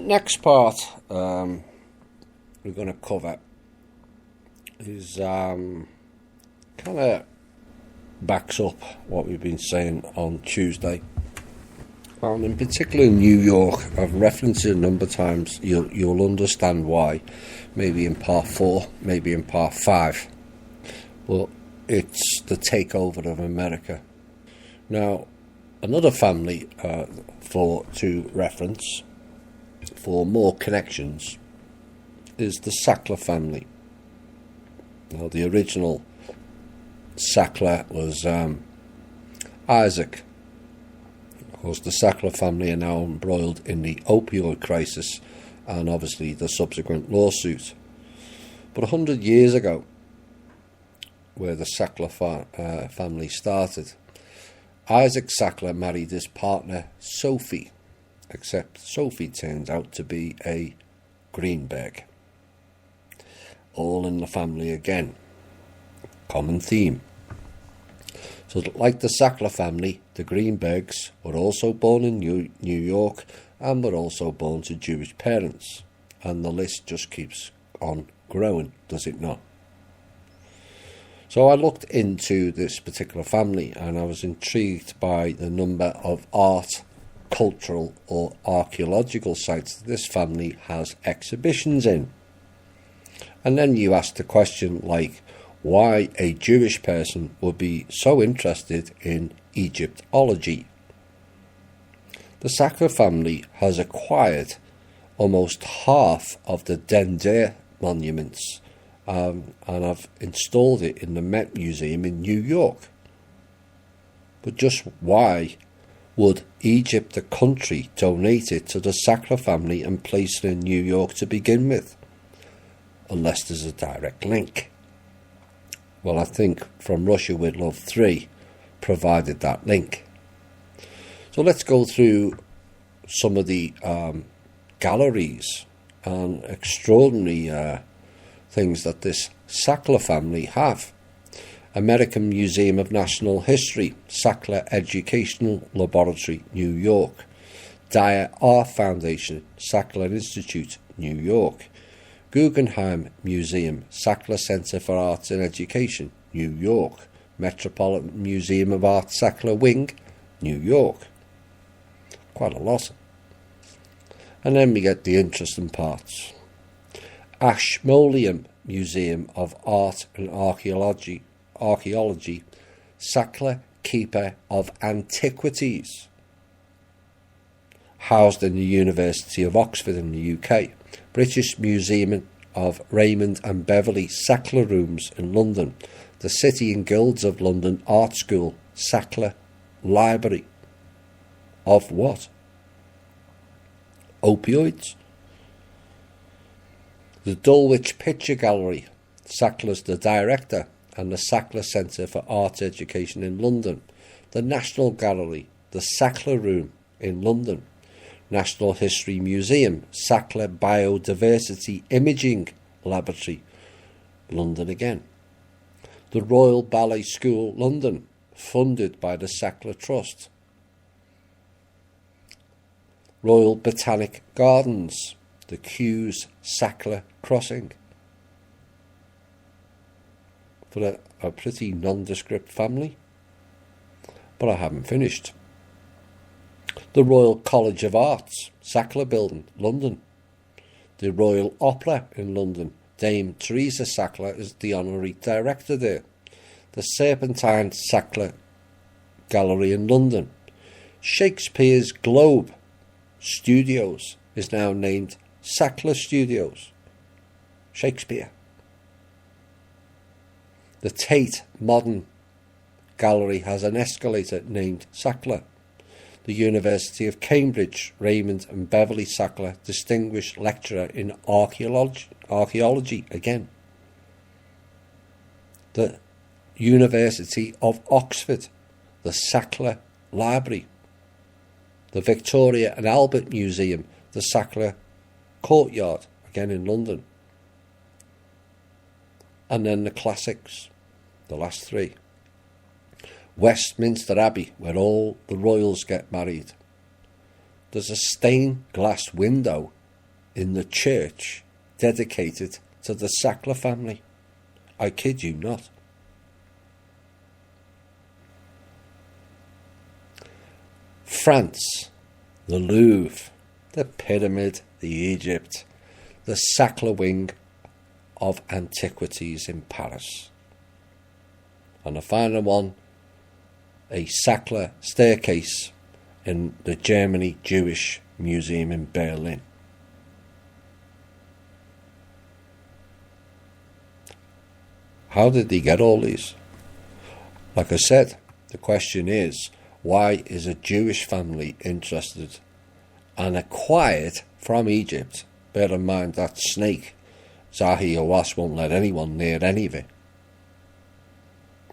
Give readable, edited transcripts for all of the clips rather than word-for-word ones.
Next part we're going to cover is kind of backs up what we've been saying on Tuesday. And in particular in New York, I've referenced it a number of times. You'll understand why. Maybe in part 4, maybe in part 5. But it's the takeover of America. Now, another family to reference for more connections is the Sackler family. Now, the original Sackler was Isaac. Of course, the Sackler family are now embroiled in the opioid crisis and obviously the subsequent lawsuit. But 100 years ago, where the Sackler family started, Isaac Sackler married his partner Sophie, except Sophie turned out to be a Greenberg. All in the family again. Common theme. So like the Sackler family, the Greenbergs were also born in New York and were also born to Jewish parents. And the list just keeps on growing, does it not? So I looked into this particular family and I was intrigued by the number of art, cultural or archaeological sites this family has exhibitions in. And then you ask the question like, why a Jewish person would be so interested in Egyptology. The Sackler family has acquired almost half of the Dendere monuments and I've installed it in the Met Museum in New York. But just why would Egypt, the country, donate it to the Sackler family and place it in New York to begin with? Unless there's a direct link. Well, I think From Russia with Love 3 provided that link. So let's go through some of the galleries and extraordinary things that this Sackler family have. American Museum of National History, Sackler Educational Laboratory, New York. Dyer Art Foundation, Sackler Institute, New York. Guggenheim Museum, Sackler Center for Arts and Education, New York. Metropolitan Museum of Art, Sackler Wing, New York. Quite a lot. And then we get the interesting parts. Ashmolean Museum of Art and Archaeology, Sackler Keeper of Antiquities. Housed in the University of Oxford in the UK. British Museum of Raymond and Beverley Sackler Rooms in London. The City and Guilds of London Art School, Sackler Library. Of what? Opioids? The Dulwich Picture Gallery, Sackler's the director, and the Sackler Centre for Art Education in London. The National Gallery, the Sackler Room in London. National History Museum, Sackler Biodiversity Imaging Laboratory, London again. The Royal Ballet School, London, funded by the Sackler Trust. Royal Botanic Gardens, the Kews Sackler Crossing. For a pretty nondescript family. But I haven't finished. The Royal College of Arts, Sackler Building, London. The Royal Opera in London. Dame Teresa Sackler is the honorary director there. The Serpentine Sackler Gallery in London. Shakespeare's Globe Studios is now named Sackler Studios. Shakespeare. The Tate Modern Gallery has an escalator named Sackler. The University of Cambridge, Raymond and Beverley Sackler, Distinguished Lecturer in Archaeology again. The University of Oxford, the Sackler Library. The Victoria and Albert Museum, the Sackler Courtyard, again in London. And then the classics, the last 3. Westminster Abbey, where all the royals get married. There's a stained glass window in the church dedicated to the Sackler family. I kid you not. France, the Louvre, the Pyramid, the Egypt, the Sackler wing of antiquities in Paris. And the final one, a Sackler staircase in the Germany Jewish Museum in Berlin. How did he get all these? Like I said, the question is, why is a Jewish family interested and acquired from Egypt? Bear in mind that snake, Zahi Hawass, won't let anyone near any of it.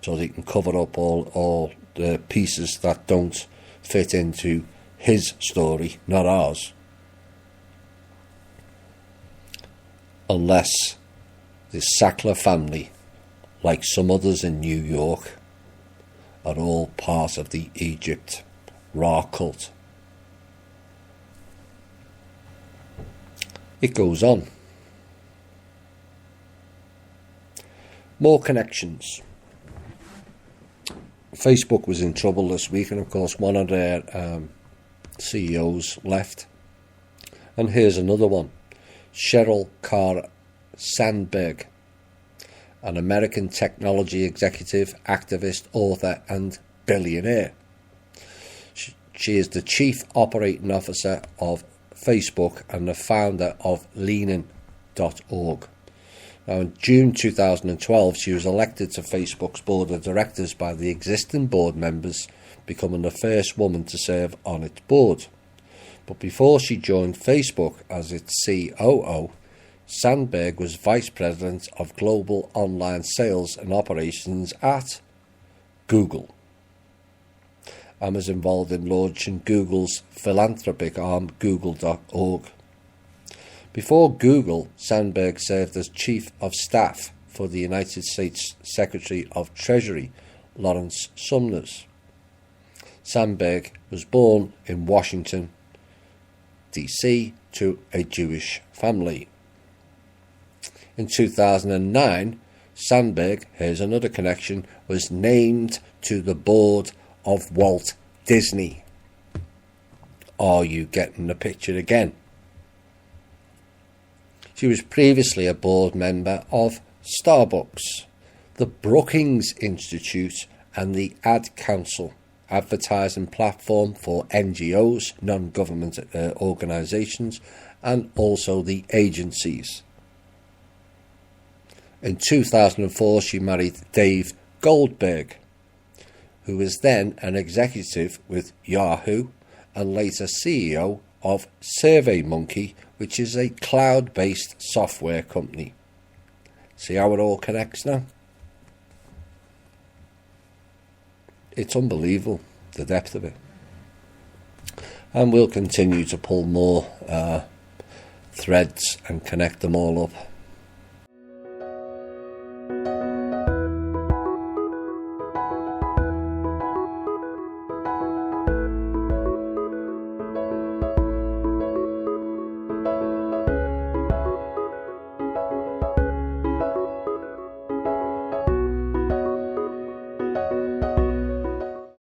So they can cover up all the pieces that don't fit into his story, not ours. Unless the Sackler family, like some others in New York, are all part of the Egypt Ra cult. It goes on. More connections. Facebook was in trouble this week, and of course one of their CEOs left. And here's another one. Sheryl Carr Sandberg, an American technology executive, activist, author and billionaire. She is the chief operating officer of Facebook and the founder of Leanin.org. Now, in June 2012, she was elected to Facebook's board of directors by the existing board members, becoming the first woman to serve on its board. But before she joined Facebook as its COO, Sandberg was Vice President of Global Online Sales and Operations at Google, and was involved in launching Google's philanthropic arm, Google.org. Before Google, Sandberg served as Chief of Staff for the United States Secretary of Treasury, Lawrence Summers. Sandberg was born in Washington, D.C. to a Jewish family. In 2009, Sandberg, here's another connection, was named to the board of Walt Disney. Are you getting the picture again? She was previously a board member of Starbucks, the Brookings Institute and the Ad Council, advertising platform for NGOs, non-government organisations, and also the agencies. In 2004, she married Dave Goldberg, who was then an executive with Yahoo and later CEO of SurveyMonkey, which is a cloud-based software company. See how it all connects now? It's unbelievable, the depth of it. And we'll continue to pull more threads and connect them all up.